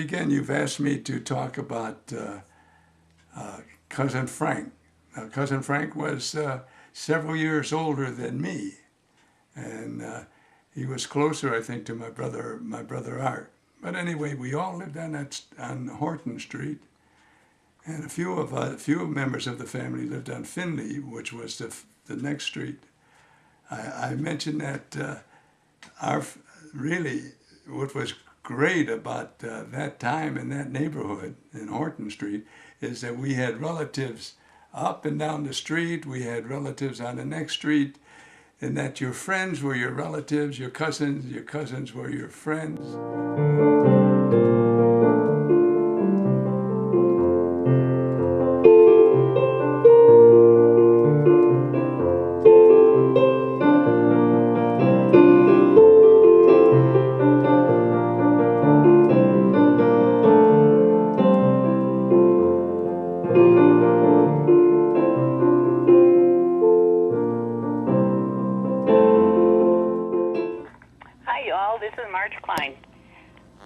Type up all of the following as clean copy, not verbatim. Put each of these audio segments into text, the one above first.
again, you've asked me to talk about Cousin Frank. Now, Cousin Frank was several years older than me, and he was closer, I think, to my brother Art. But anyway, we all lived on Horton Street, and a few members of the family lived on Finley, which was the next street. I mentioned that really what was great about that time in that neighborhood in Horton Street is that we had relatives up and down the street, we had relatives on the next street, and that your friends were your relatives, your cousins were your friends.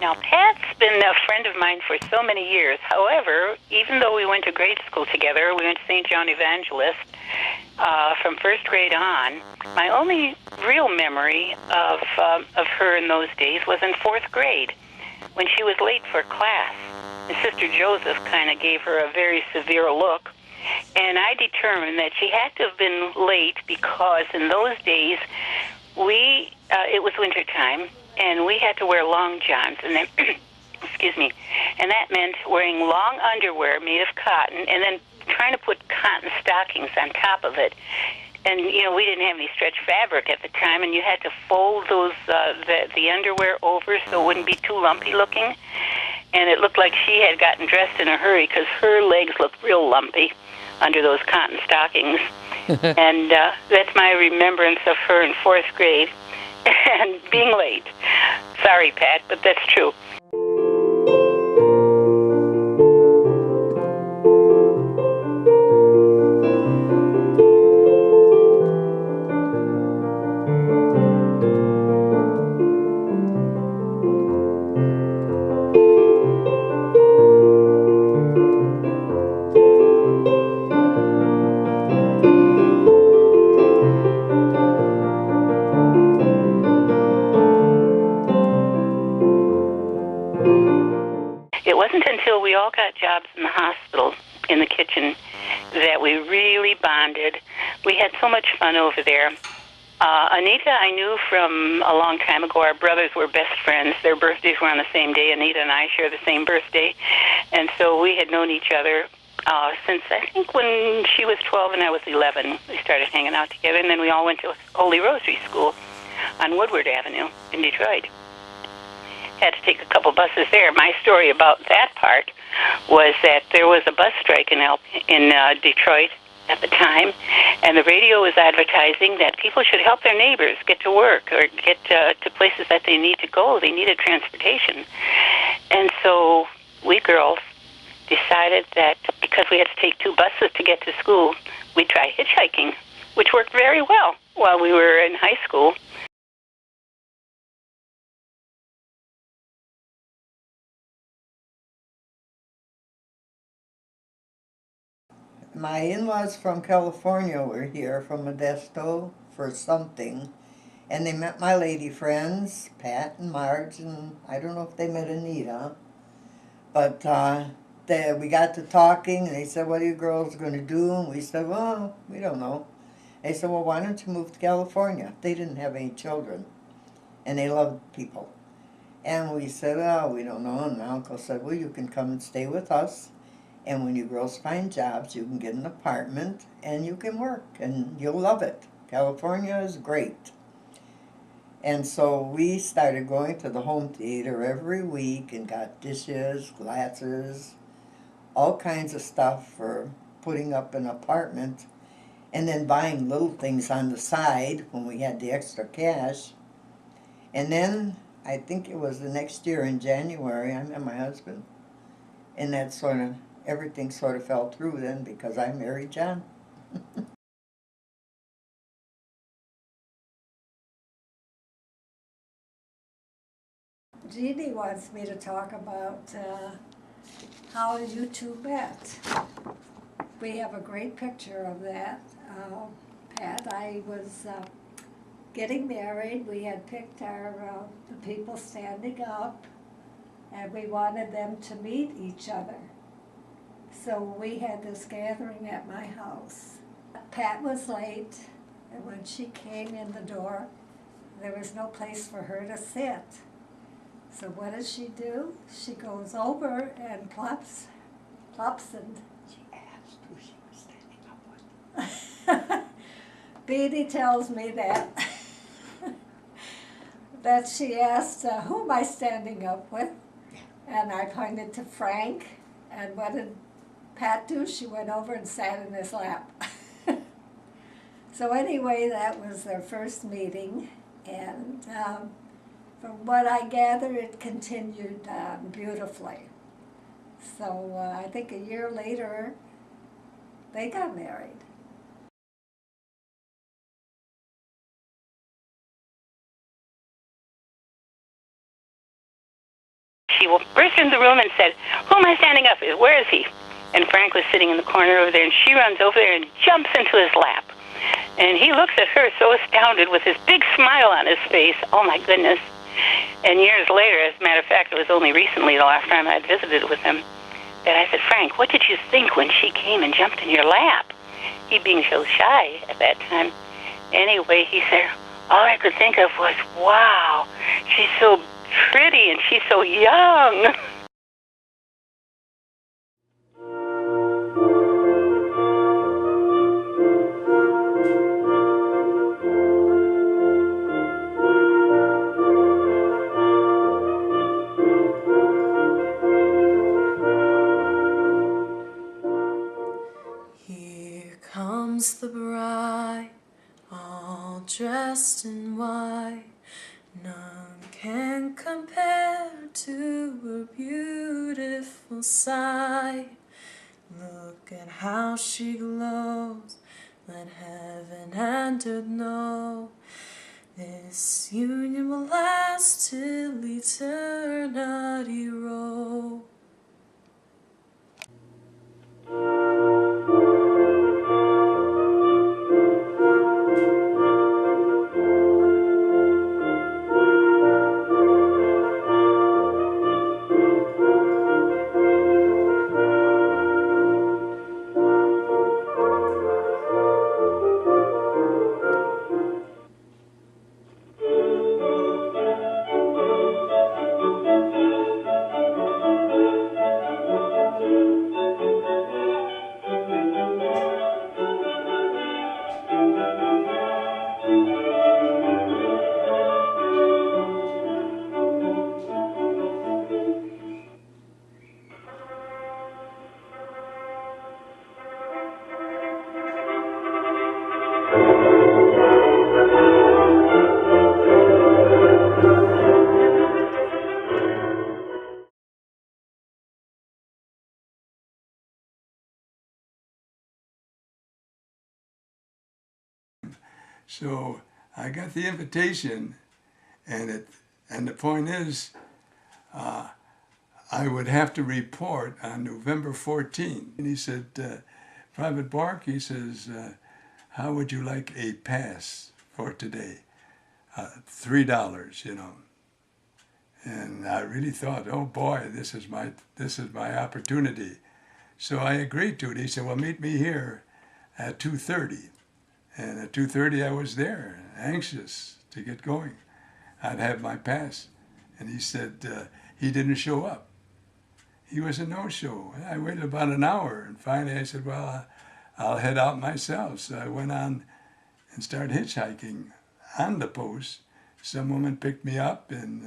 Now, Pat's been a friend of mine for so many years. However, even though we went to grade school together, we went to St. John Evangelist from first grade on, my only real memory of her in those days was in fourth grade when she was late for class. And Sister Joseph kind of gave her a very severe look. And I determined that she had to have been late because in those days, it was wintertime, and we had to wear long johns, and then, excuse me, and that meant wearing long underwear made of cotton, and then trying to put cotton stockings on top of it. And, you know, we didn't have any stretch fabric at the time, and you had to fold those the underwear over so it wouldn't be too lumpy looking. And it looked like she had gotten dressed in a hurry because her legs looked real lumpy under those cotton stockings. And that's my remembrance of her in fourth grade and being late. Sorry, Pat, but that's true. It wasn't until we all got jobs in the hospital, in the kitchen, that we really bonded. We had so much fun over there. Anita, I knew from a long time ago. Our brothers were best friends. Their birthdays were on the same day. Anita and I share the same birthday. And so we had known each other since, I think, when she was 12 and I was 11. We started hanging out together, and then we all went to Holy Rosary School on Woodward Avenue in Detroit. Had to take a couple buses there. My story about that part was that there was a bus strike in Detroit at the time, and the radio was advertising that people should help their neighbors get to work or get to places that they need to go. They needed transportation. And so we girls decided that because we had to take two buses to get to school, we'd try hitchhiking, which worked very well while we were in high school. My in-laws from California were here from Modesto for something, and they met my lady friends, Pat and Marge, and I don't know if they met Anita, but we got to talking, and they said, "What are you girls going to do?" And we said, "Well, we don't know." They said, "Well, why don't you move to California?" They didn't have any children, and they loved people. And we said, "Oh, we don't know." And my uncle said, "Well, you can come and stay with us. And when you girls find jobs, you can get an apartment and you can work and you'll love it. California is great." And so we started going to the home theater every week and got dishes, glasses, all kinds of stuff for putting up an apartment, and then buying little things on the side when we had the extra cash. And then I think it was the next year in January, I met my husband, and that sort of everything sort of fell through then because I married John. Jeannie wants me to talk about how you two met. We have a great picture of that. Pat, I was getting married. We had picked the people standing up, and we wanted them to meet each other. So we had this gathering at my house. Pat was late, and when she came in the door, there was no place for her to sit. So what does she do? She goes over and plops, and She asked who she was standing up with. Beatty tells me that that she asked, who am I standing up with? And I pointed to Frank, and what did Pat do? She went over and sat in his lap. So anyway, that was their first meeting, and from what I gather, it continued beautifully. So I think a year later, they got married. She burst into the room and said, "Who am I standing up with? Where is he?" And Frank was sitting in the corner over there, and she runs over there and jumps into his lap. And he looks at her so astounded with his big smile on his face. Oh, my goodness. And years later, as a matter of fact, it was only recently, the last time I had visited with him, that I said, "Frank, what did you think when she came and jumped in your lap?" He being so shy at that time. Anyway, he said, all I could think of was, wow, she's so pretty and she's so young. Here comes the bride, all dressed in white. None can compare to her beautiful sight. Look at how she glows, let heaven and earth know. This union will last till eternity roll. So I got the invitation, and the point is, I would have to report on November 14th. And he said, Private Bark, he says, how would you like a pass for today? $3, you know. And I really thought, oh boy, this is my opportunity. So I agreed to it. He said, well, meet me here at 2:30. And at 2:30 I was there, anxious to get going. I'd have my pass. And he said he didn't show up. He was a no-show. I waited about an hour, and finally I said, well, I'll head out myself. So I went on and started hitchhiking on the post. Some woman picked me up, and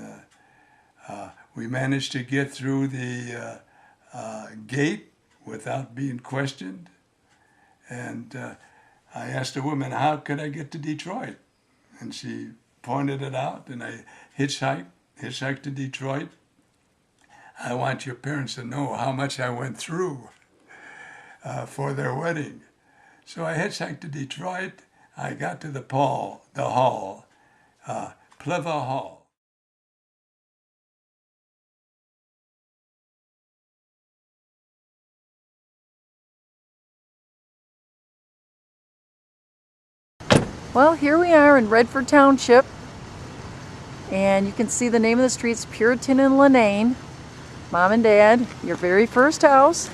we managed to get through the gate without being questioned. And I asked the woman, how could I get to Detroit? And she pointed it out, and I hitchhiked to Detroit. I want your parents to know how much I went through for their wedding. So I hitchhiked to Detroit. I got to the hall, Pleva Hall. Well, here we are in Redford Township, and you can see the name of the street's Puritan and Lenane. Mom and Dad, your very first house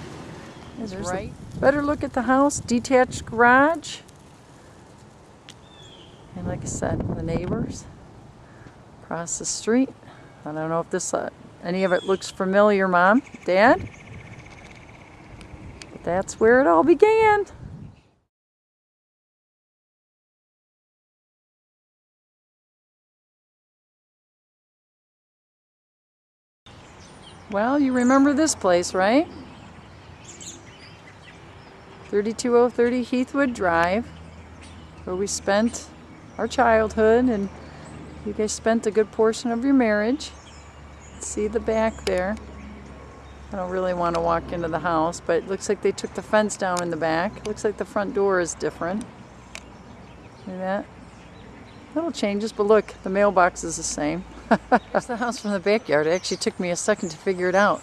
is right. Better look at the house, detached garage. And like I said, the neighbors across the street. I don't know if this any of it looks familiar, Mom, Dad. But that's where it all began. Well, you remember this place, right? 32030 Heathwood Drive, where we spent our childhood, and you guys spent a good portion of your marriage. See the back there. I don't really want to walk into the house, but it looks like they took the fence down in the back. It looks like the front door is different. See that? Little changes, but look, the mailbox is the same. Here's the house from the backyard. It actually took me a second to figure it out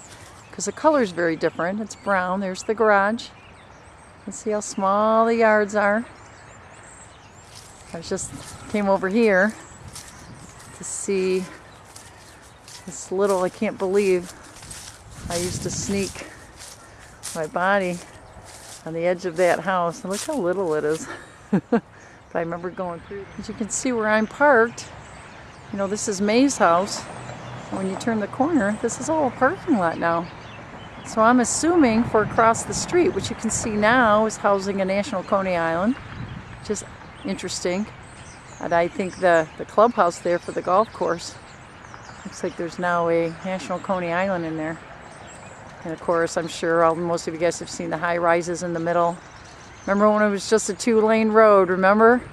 because the color is very different. It's brown. There's the garage. You see how small the yards are. I just came over here to see this little, I can't believe I used to sneak my body on the edge of that house. And look how little it is. But I remember going through. As you can see where I'm parked, you know, this is May's house. When you turn the corner, this is all a parking lot now. So I'm assuming for across the street, which you can see now is housing a National Coney Island, which is interesting. And I think the clubhouse there for the golf course, looks like there's now a National Coney Island in there. And of course, I'm sure most of you guys have seen the high rises in the middle. Remember when it was just a 2-lane road, remember?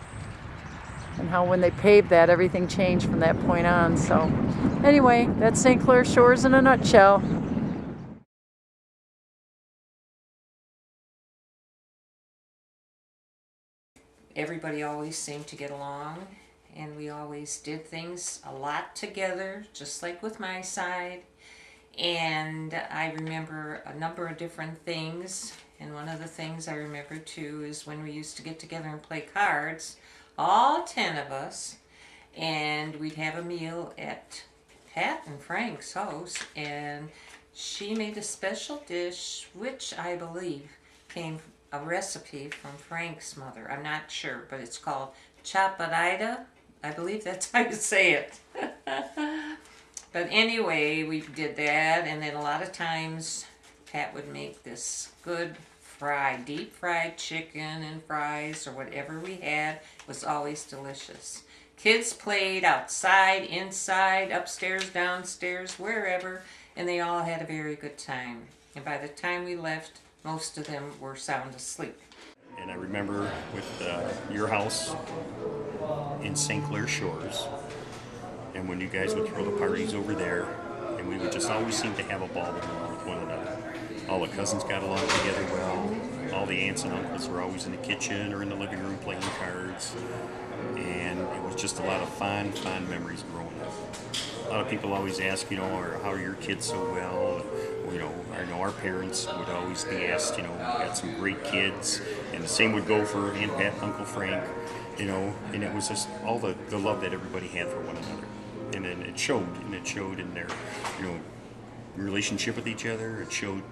And how when they paved that, everything changed from that point on. So anyway, that's St. Clair Shores in a nutshell. Everybody always seemed to get along, and we always did things a lot together, just like with my side. And I remember a number of different things, and one of the things I remember too is when we used to get together and play cards, all 10 of us, and we'd have a meal at Pat and Frank's house, and she made a special dish which I believe came from a recipe from Frank's mother. I'm not sure, but it's called chaparrita. I believe that's how you say it. But anyway, we did that, and then a lot of times Pat would make this good deep fried chicken and fries or whatever we had. It was always delicious. Kids played outside, inside, upstairs, downstairs, wherever, and they all had a very good time. And by the time we left, most of them were sound asleep. And I remember with your house in St. Clair Shores, and when you guys would throw the parties over there, and we would just always seem to have a ball with one another. All the cousins got along together well. All the aunts and uncles were always in the kitchen or in the living room playing cards. And it was just a lot of fond memories growing up. A lot of people always ask, you know, how are your kids so well? You know, our parents would always be asked, you know, we got some great kids. And the same would go for Aunt Pat and Uncle Frank, you know, and it was just all the love that everybody had for one another. And then it showed in their, you know, relationship with each other. It showed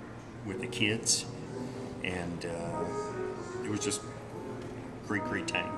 with the kids, and it was just great time.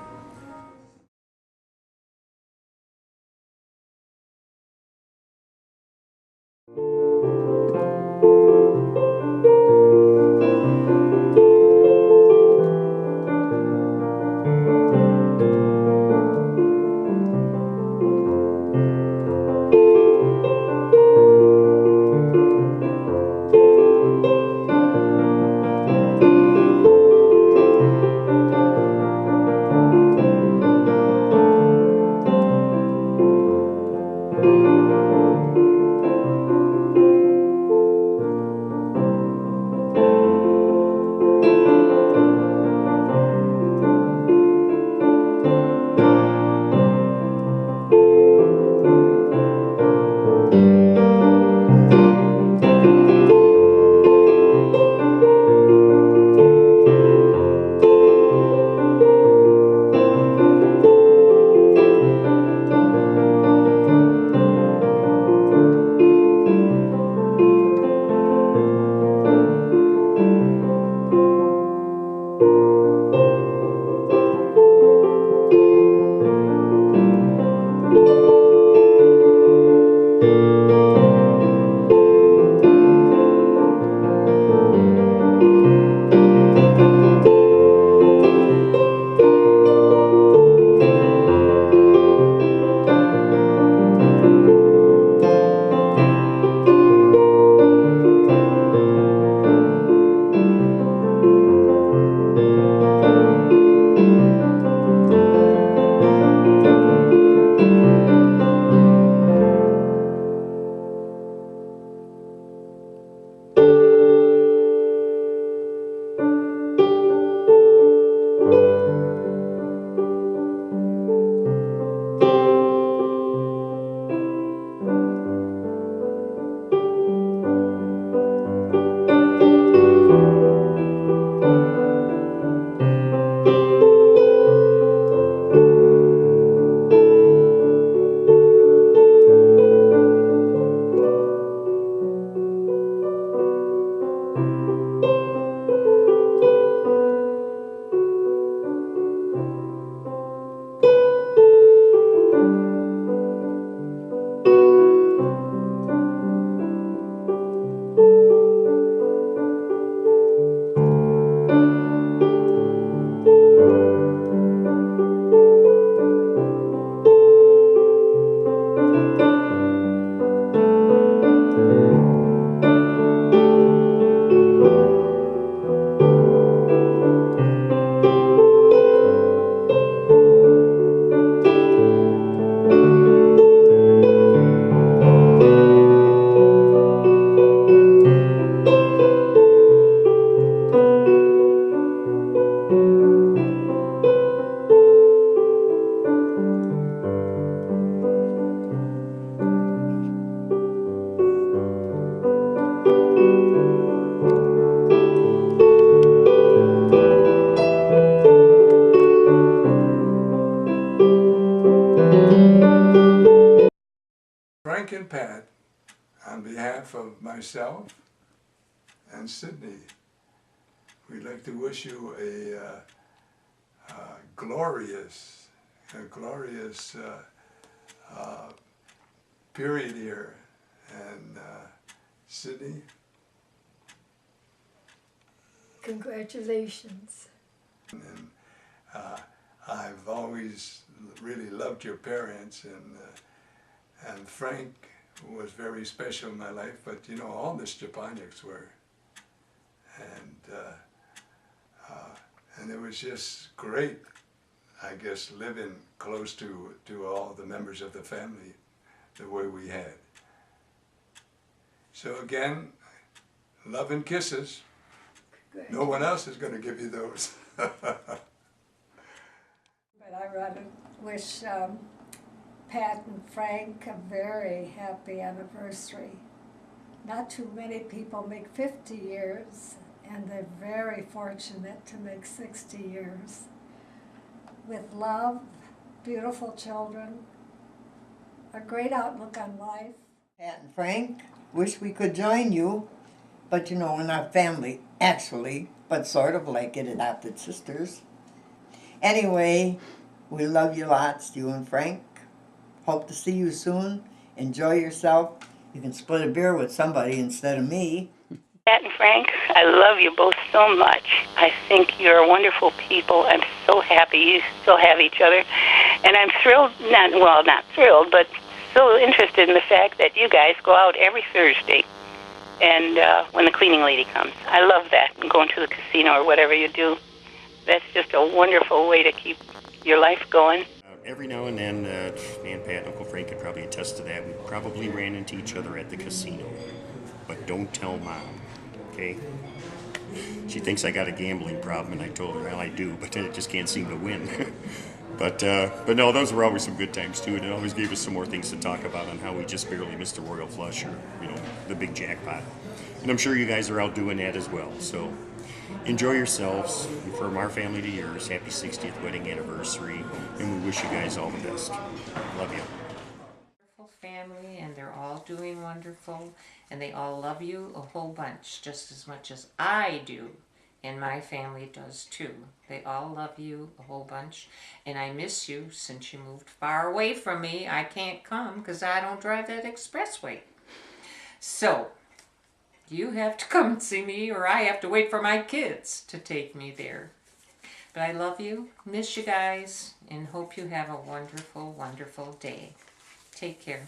Frank and Pat, on behalf of myself and Sydney, we'd like to wish you a glorious period here. And Sydney? Congratulations. And I've always really loved your parents, and Frank was very special in my life, but you know, all the Stephanics were. And it was just great, I guess, living close to all the members of the family the way we had. So again, love and kisses. No one else is going to give you those. But I rather wish Pat and Frank a very happy anniversary. Not too many people make 50 years, and they're very fortunate to make 60 years. With love, beautiful children, a great outlook on life. Pat and Frank, wish we could join you, but you know, we're not family, actually, but sort of like it, adopted sisters. Anyway, we love you lots, you and Frank. Hope to see you soon. Enjoy yourself. You can split a beer with somebody instead of me. Pat and Frank, I love you both so much. I think you're wonderful people. I'm so happy you still have each other. And I'm thrilled, not thrilled, but so interested in the fact that you guys go out every Thursday and when the cleaning lady comes. I love that, and going to the casino or whatever you do. That's just a wonderful way to keep your life going. Every now and then, me and Pat and Uncle Frank could probably attest to that. We probably ran into each other at the casino. But don't tell Mom, okay? She thinks I got a gambling problem, and I told her, well, I do, but I just can't seem to win. But no, those were always some good times, too, and it always gave us some more things to talk about on how we just barely missed the royal flush or, you know, the big jackpot. And I'm sure you guys are out doing that as well, so enjoy yourselves. And from our family to yours, happy 60th wedding anniversary, and we wish you guys all the best. Love you. Wonderful family, and they're all doing wonderful, and they all love you a whole bunch, just as much as I do, and my family does too. They all love you a whole bunch, and I miss you since you moved far away from me. I can't come because I don't drive that expressway. So you have to come and see me, or I have to wait for my kids to take me there. But I love you, miss you guys, and hope you have a wonderful, wonderful day. Take care.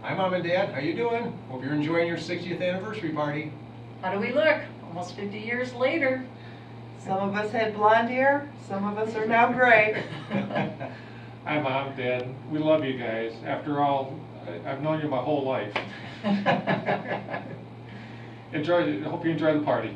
Hi, Mom and Dad. How you doing? Hope you're enjoying your 60th anniversary party. How do we look? Almost 50 years later. Some of us had blonde hair, some of us are now gray. Hi, Mom, Dad. We love you guys. After all, I've known you my whole life. Hope you enjoy the party.